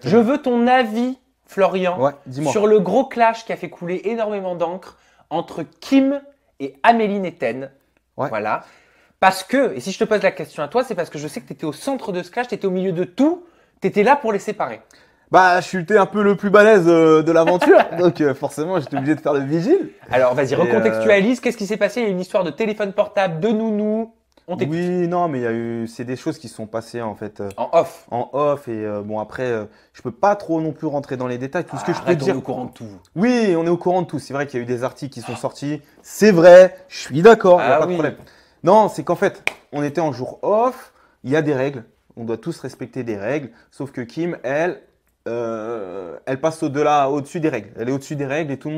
Je veux ton avis, Florian, Ouais, dis-moi. sur le gros clash qui a fait couler énormément d'encre entre Kim et Amélie Netten. Ouais. Voilà. Parce que, et si je te pose la question à toi, c'est parce que je sais que tu étais au centre de ce clash, tu étais au milieu de tout, tu étais là pour les séparer. Bah, je suis un peu le plus balèze de l'aventure, donc forcément, j'étais obligé de faire le vigile. Alors vas-y, Et, recontextualise, qu'est-ce qui s'est passé? Il y a une histoire de téléphone portable, de nounou, on t'écoute. Oui, non, mais c'est des choses qui se sont passées en fait En off. en off et bon après, je peux pas trop non plus rentrer dans les détails. Tout ce que je peux Arrête, on est dire. au courant de tout. Oui, on est au courant de tout. C'est vrai qu'il y a eu des articles qui sont sortis. C'est vrai, je suis d'accord, il n'y a Ah pas de oui. problème. Non, c'est qu'en fait, on était en jour off, il y a des règles. On doit tous respecter des règles. Sauf que Kim, elle passe au-dessus des règles. Elle est au-dessus des règles et tout le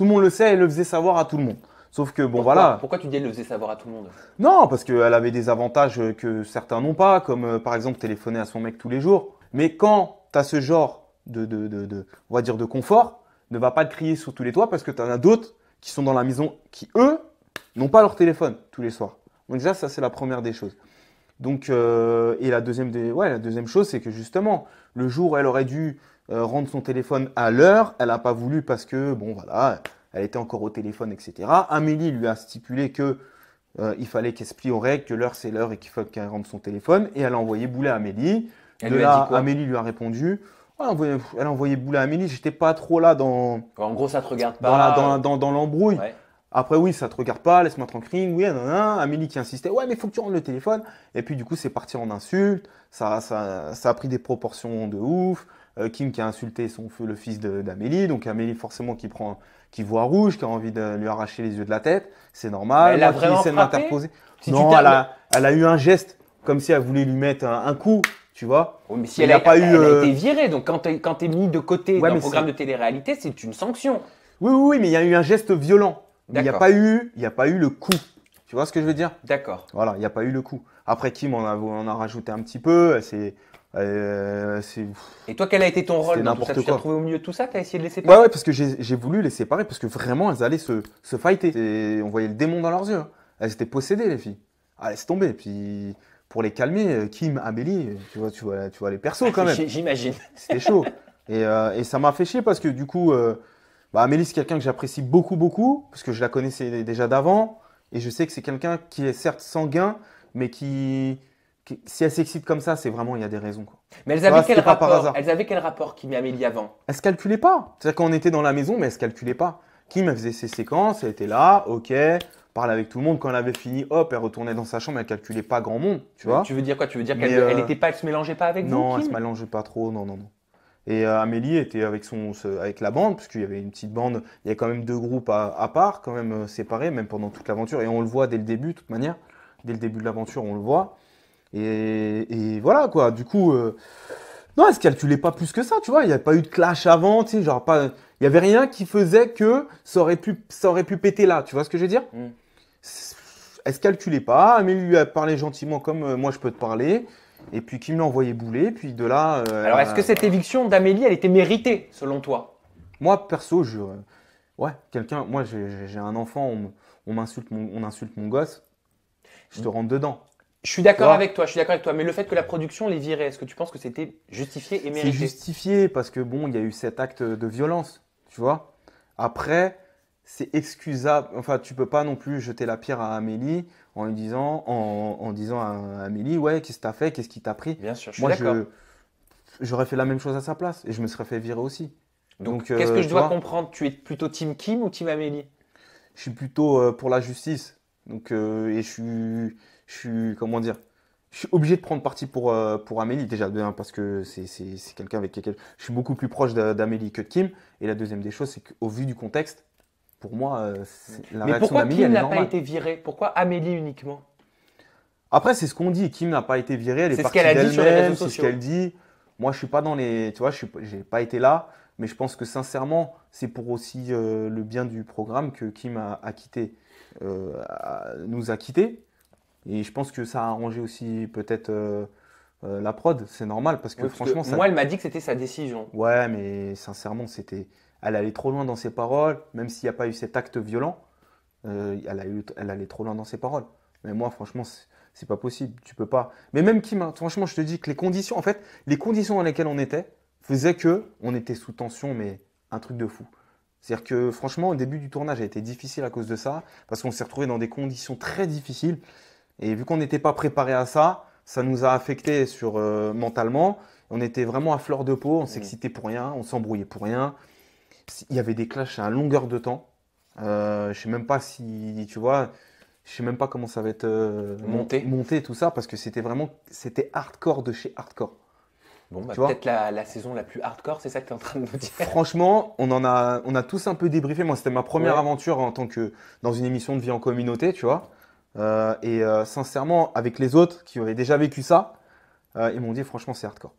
monde le sait. Elle le faisait savoir à tout le monde. Sauf que bon, Pourquoi voilà. Pourquoi tu dis elle le faisait savoir à tout le monde? Non, parce qu'elle avait des avantages que certains n'ont pas, comme par exemple téléphoner à son mec tous les jours. Mais quand tu as ce genre on va dire de confort, ne va pas le crier sur tous les toits parce que tu en as d'autres qui sont dans la maison qui, eux, n'ont pas leur téléphone tous les soirs. Donc déjà, ça, c'est la première des choses. Donc, et la deuxième chose, c'est que justement, le jour où elle aurait dû rendre son téléphone à l'heure, elle n'a pas voulu parce que, bon, voilà, elle était encore au téléphone, etc. Amélie lui a stipulé que il fallait qu'elle se plie aux règles, que l'heure c'est l'heure et qu'il faut qu'elle rende son téléphone. Et elle a envoyé bouler à Amélie. Elle De lui a là, dit quoi? Amélie lui a répondu. Elle a envoyé bouler à Amélie. J'étais pas trop là En gros, ça te regarde pas. dans l'embrouille. Ouais. Après, oui, ça te regarde pas, laisse-moi tranquille. Oui, nanana. Amélie qui insistait. Ouais, mais faut que tu rendes le téléphone. Et puis, du coup, c'est parti en insulte. Ça a pris des proportions de ouf. Kim qui a insulté le fils d'Amélie. Donc, Amélie, forcément, qui voit rouge, qui a envie de lui arracher les yeux de la tête. C'est normal. Mais elle a Moi qui vraiment essaie de frappé? m'interposer. Si tu Non, t'as- elle a eu un geste comme si elle voulait lui mettre un coup, tu vois. Oui, mais si Mais elle il y a, a pas eu, elle a été virée, donc quand t'es mis de côté Ouais, d'un mais programme de télé-réalité, c'est une sanction. Oui, mais il y a eu un geste violent. Mais il n'y a D'accord. pas eu le coup. Tu vois ce que je veux dire? D'accord. Voilà, il n'y a pas eu le coup. Après, Kim on a rajouté un petit peu. C'est Et toi, quel a été ton rôle C'était dans tout ça? n'importe Tu t'es quoi. retrouvé au milieu de tout ça? T'as essayé de les séparer? Ouais, parce que j'ai voulu les séparer parce que vraiment, elles allaient se fighter. Et on voyait le démon dans leurs yeux. Elles étaient possédées, les filles. Ah, laisse tomber. Puis, pour les calmer, Kim, Amélie, tu vois les persos quand même. J'imagine. C'était chaud. Et ça m'a fait chier parce que du coup, Amélie, c'est quelqu'un que j'apprécie beaucoup, beaucoup, parce que je la connaissais déjà d'avant. Et je sais que c'est quelqu'un qui est certes sanguin, mais si elle s'excite comme ça, c'est vraiment, il y a des raisons, quoi. Mais elles Tu vois, avaient quel c'était pas par rapport? hasard. Elles avaient quel rapport, Kim et Amélie, avant? Elle se calculait pas. C'est-à-dire qu'on était dans la maison, mais elle se calculait pas. Kim, elle faisait ses séquences, elle était là, ok, parlait avec tout le monde. Quand elle avait fini, hop, elle retournait dans sa chambre, elle calculait pas grand monde, tu vois. Tu veux dire quoi? Tu veux dire Mais, elle se mélangeait pas avec vous, Non, elle se Kim? mélangeait pas trop, non, non, non. Et Amélie était avec la bande, puisqu'il y avait une petite bande, il y a quand même deux groupes à part, quand même séparés, même pendant toute l'aventure. Et on le voit dès le début, de toute manière. Dès le début de l'aventure, on le voit. Et voilà, quoi. Du coup, non, elle se calculait pas plus que ça, tu vois. Il n'y avait pas eu de clash avant, tu sais, genre pas. Il n'y avait rien qui faisait que ça aurait pu péter là, tu vois ce que je veux dire? Hmm. Elle se calculait pas, Amélie lui a parlé gentiment comme moi je peux te parler. Et puis Kim l'a envoyé bouler, puis de là. Alors, est-ce que cette éviction d'Amélie, elle était méritée, selon toi? Moi, perso, ouais, moi j'ai un enfant, on insulte mon gosse, je te rentre dedans. Je suis d'accord vois avec toi, mais le fait que la production les virait, est-ce que tu penses que c'était justifié et C'est mérité? justifié parce que bon, il y a eu cet acte de violence, tu vois. Après, c'est excusable. Enfin, tu peux pas non plus jeter la pierre à Amélie en disant à Amélie, ouais, qu'est-ce que t'as fait, qu'est-ce qui t'a pris. Bien sûr, je suis Moi, d'accord. j'aurais fait la même chose à sa place et je me serais fait virer aussi. Donc, Donc, qu'est-ce que je tu dois vois, comprendre? Tu es plutôt team Kim ou team Amélie? je suis plutôt pour la justice. Donc, et je suis, comment dire, je suis obligé de prendre parti pour Amélie, déjà, de un, parce que c'est quelqu'un avec qui je suis beaucoup plus proche d'Amélie que de Kim. Et la deuxième des choses, c'est qu'au vu du contexte, pour moi, la Mais réaction pourquoi d'Amélie, Kim elle est n'a pas normale. été virée? Pourquoi Amélie uniquement? Après, c'est ce qu'on dit. Kim n'a pas été virée, elle est C'est ce partie qu'elle a dit sur les d'elle-même, réseaux c'est ce sociaux. qu'elle dit. Moi, je suis pas dans les. Tu vois, j'ai pas été là, mais je pense que sincèrement, c'est pour aussi le bien du programme que Kim a quitté, nous a quittés. Et je pense que ça a arrangé aussi peut-être la prod. C'est normal parce que Oui, parce que franchement, ça. moi, elle m'a dit que c'était sa décision. Ouais, mais sincèrement, elle allait trop loin dans ses paroles, même s'il n'y a pas eu cet acte violent. Elle allait trop loin dans ses paroles. Mais moi, franchement, c'est pas possible. Tu peux pas. Mais même Kim, hein, franchement, je te dis que les conditions dans lesquelles on était, faisait que on était sous tension, mais un truc de fou. C'est-à-dire que franchement, au début du tournage a été difficile à cause de ça, parce qu'on s'est retrouvé dans des conditions très difficiles. Et vu qu'on n'était pas préparé à ça, ça nous a affecté mentalement. On était vraiment à fleur de peau, on s'excitait pour rien, on s'embrouillait pour rien. Il y avait des clashs à longueur de temps. Je sais même pas si, tu vois, je sais même pas comment ça va être monté tout ça, parce que c'était hardcore de chez hardcore. Bon, bah, Tu vois? peut-être la saison la plus hardcore, c'est ça que tu es en train de nous dire. Franchement, on a tous un peu débriefé. Moi, c'était ma première Ouais. aventure en tant que dans une émission de vie en communauté, tu vois. Sincèrement, avec les autres qui avaient déjà vécu ça, ils m'ont dit franchement, c'est hardcore.